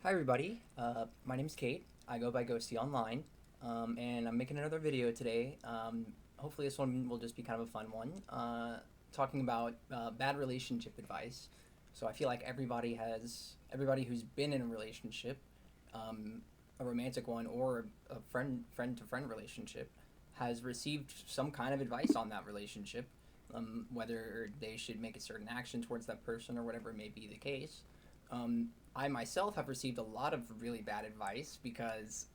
Hi everybody, my name's Kate. I go by Ghosty online, and I'm making another video today. Hopefully this one will just be kind of a fun one, talking about bad relationship advice. So I feel like everybody who's been in a relationship, um, a romantic one or a friend to friend relationship, has received some kind of advice on that relationship, whether they should make a certain action towards that person or whatever may be the case. I myself have received a lot of really bad advice because,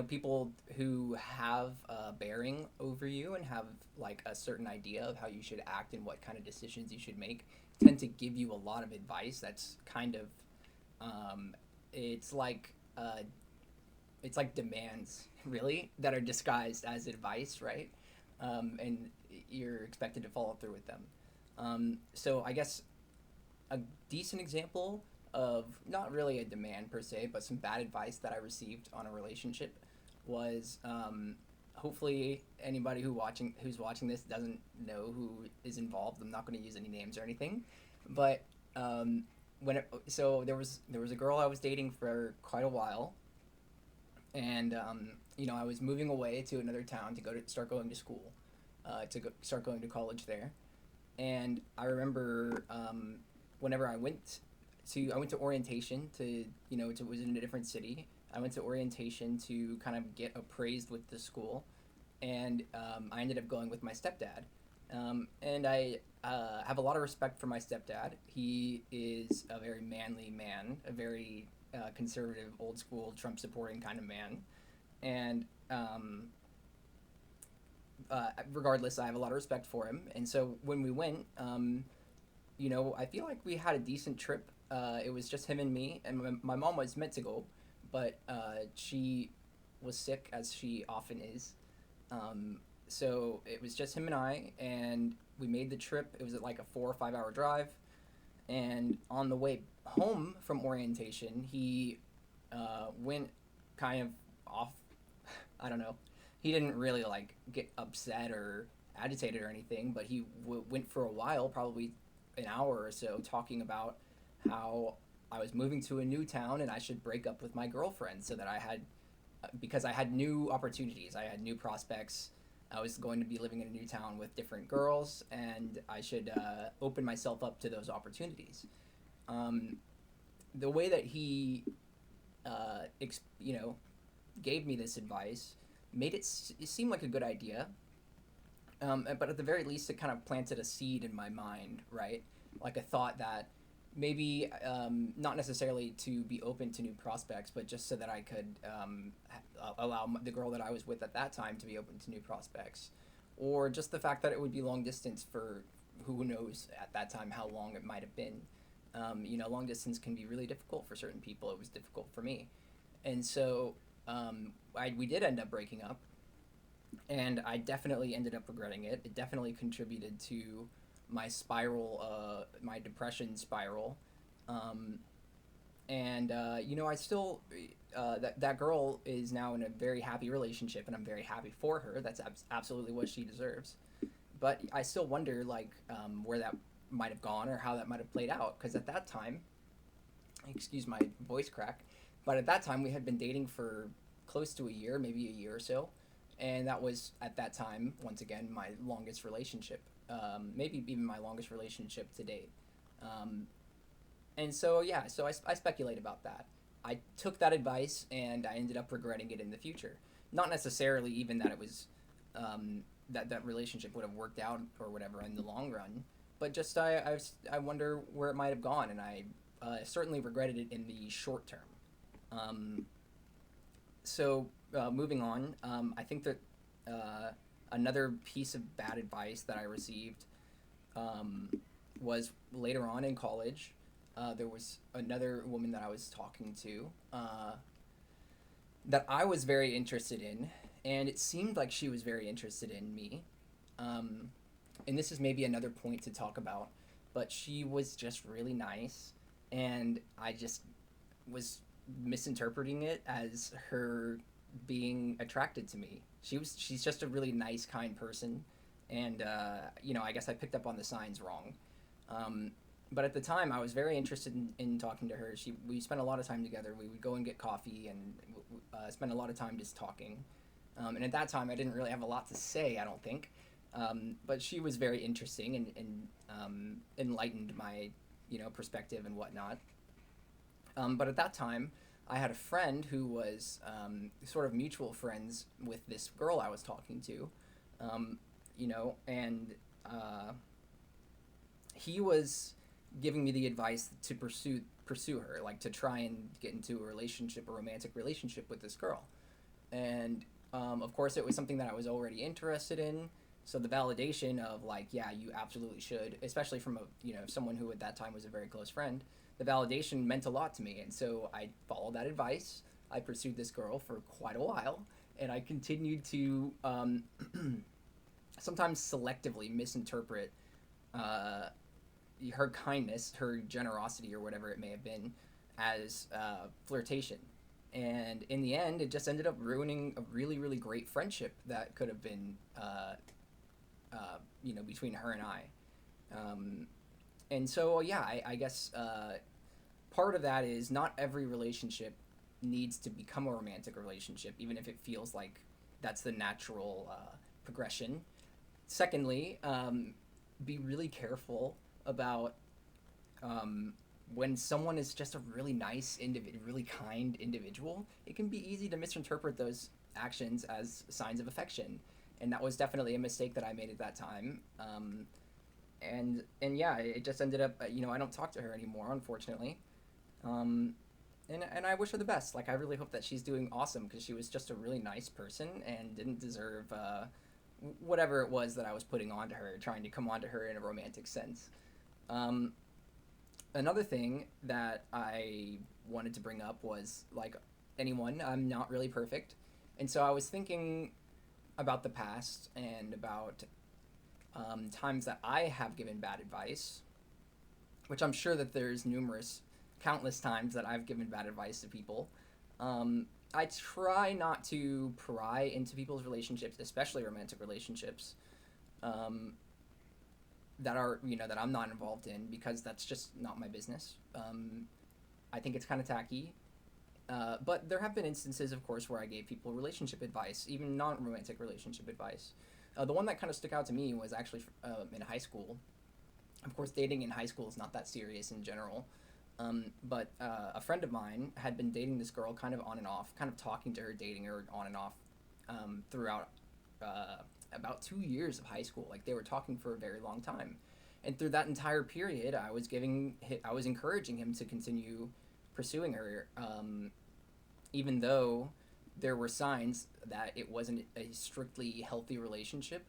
people who have bearing over you and have like a certain idea of how you should act and what kind of decisions you should make tend to give you a lot of advice that's kind of, um, it's like, uh, it's like demands, really, that are disguised as advice, right? And you're expected to follow through with them. So I guess a decent example of not really a demand per se, but some bad advice that I received on a relationship was, hopefully anybody who's watching this doesn't know who is involved. I'm not going to use any names or anything, but there was a girl I was dating for quite a while, and I was moving away to another town to start going to school, start going to college there. And I remember, whenever I went to orientation to, it was in a different city. I went to orientation to kind of get appraised with the school, and I ended up going with my stepdad. And I have a lot of respect for my stepdad. He is a very manly man, a very conservative, old school, Trump supporting kind of man. And regardless, I have a lot of respect for him. And so when we went, I feel like we had a decent trip. It was just him and me, and my mom was meant to go, but she was sick, as she often is. So it was just him and I, and we made the trip. It was like a 4 or 5 hour drive, and on the way home from orientation, he went kind of off. I don't know. He didn't really like get upset or agitated or anything, but he went for a while, probably an hour or so, talking about how I was moving to a new town and I should break up with my girlfriend so that because I had new opportunities, I had new prospects. I was going to be living in a new town with different girls, and I should open myself up to those opportunities. Um, the way that he, gave me this advice made it seem like a good idea, but at the very least, it kind of planted a seed in my mind, right? Like a thought that maybe, not necessarily to be open to new prospects, but just so that I could, allow the girl that I was with at that time to be open to new prospects, or just the fact that it would be long distance for who knows at that time how long it might have been. Long distance can be really difficult for certain people. It was difficult for me, and so we did end up breaking up, and I definitely ended up regretting it. It definitely contributed to my spiral, my depression spiral. Um, and I still, that girl is now in a very happy relationship, and I'm very happy for her. That's absolutely what she deserves. But I still wonder, like, where that might have gone or how that might have played out. Because at that time, excuse my voice crack, but at that time we had been dating for close to a year, maybe a year or so, and that was at that time once again my longest relationship, maybe even my longest relationship to date. Um, and so yeah, so I speculate about that. I took that advice and I ended up regretting it in the future. Not necessarily even that it was, that relationship would have worked out or whatever in the long run, but just I wonder where it might have gone, and I certainly regretted it in the short term. Um, moving on, I think that another piece of bad advice that I received, um, was later on in college. There was another woman that I was talking to, that I was very interested in, and it seemed like she was very interested in me. Um, and this is maybe another point to talk about, but she was just really nice, and I just was misinterpreting it as her being attracted to me. She's just a really nice, kind person, and I guess I picked up on the signs wrong. Um, But at the time, I was very interested in talking to her. We spent a lot of time together. We would go and get coffee and spend a lot of time just talking. And at that time, I didn't really have a lot to say, I don't think. But she was very interesting and enlightened my, perspective and whatnot. But at that time, I had a friend who was sort of mutual friends with this girl I was talking to, and he was giving me the advice to pursue her, like to try and get into a relationship, a romantic relationship with this girl. And of course, it was something that I was already interested in. So the validation of like, yeah, you absolutely should, especially from someone who at that time was a very close friend, the validation meant a lot to me, and so I followed that advice. I pursued this girl for quite a while, and I continued to sometimes selectively misinterpret uh, her kindness, her generosity, or whatever it may have been, as flirtation. And in the end, it just ended up ruining a really, really great friendship that could have been, between her and I. Um, and so, yeah, I guess part of that is not every relationship needs to become a romantic relationship, even if it feels like that's the natural progression. Secondly, be really careful about um, when someone is just a really nice, really kind individual. It can be easy to misinterpret those actions as signs of affection, and that was definitely a mistake that I made at that time. And yeah, it just ended up. I don't talk to her anymore, unfortunately. Um, and I wish her the best. Like I really hope that she's doing awesome because she was just a really nice person and didn't deserve whatever it was that I was putting onto her, trying to come onto her in a romantic sense. Um, Another thing that I wanted to bring up was like anyone, I'm not really perfect, and so I was thinking about the past and about times that I have given bad advice, which I'm sure that there's countless times that I've given bad advice to people. I try not to pry into people's relationships, especially romantic relationships, um, that I'm not involved in because that's just not my business. I think it's kind of tacky. But there have been instances, of course, where I gave people relationship advice, even non-romantic relationship advice. The one that kind of stuck out to me was actually in high school. Of course, dating in high school is not that serious in general. But a friend of mine had been dating this girl kind of on and off, kind of talking to her, dating her on and off throughout uh, about 2 years of high school. Like they were talking for a very long time. And through that entire period, I was encouraging him to continue pursuing her, even though there were signs that it wasn't a strictly healthy relationship.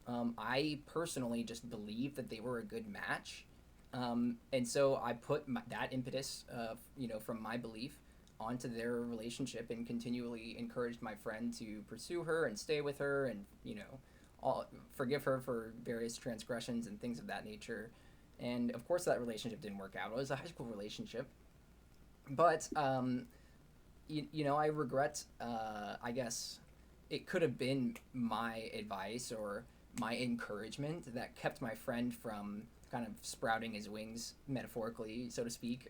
I personally just believed that they were a good match, and so I put that impetus, from my belief, onto their relationship and continually encouraged my friend to pursue her and stay with her and forgive her for various transgressions and things of that nature. And of course, that relationship didn't work out. It was a high school relationship, but I regret. I guess it could have been my advice or my encouragement that kept my friend from kind of sprouting his wings, metaphorically, so to speak,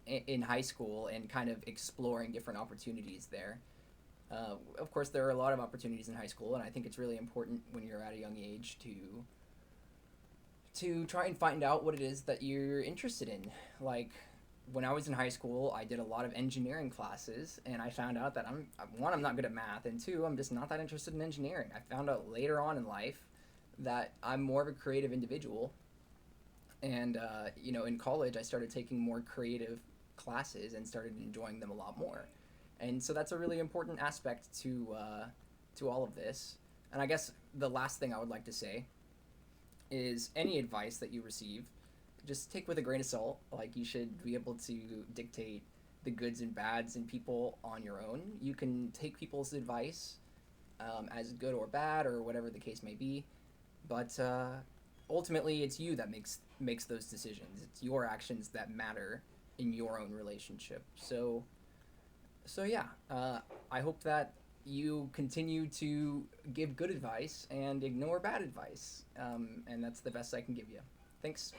in high school and kind of exploring different opportunities there. Of course, there are a lot of opportunities in high school, and I think it's really important when you're at a young age to try and find out what it is that you're interested in. Like when I was in high school, I did a lot of engineering classes, and I found out that I'm not good at math, and two, I'm just not that interested in engineering. I found out later on in life that I'm more of a creative individual, and in college, I started taking more creative classes and started enjoying them a lot more, and so that's a really important aspect to all of this. And I guess the last thing I would like to say is any advice that you receive, just take with a grain of salt. Like you should be able to dictate the goods and bads in people on your own. You can take people's advice as good or bad or whatever the case may be, but ultimately it's you that makes those decisions. It's your actions that matter in your own relationship. So yeah, I hope that you continue to give good advice and ignore bad advice, and that's the best I can give you. Thanks.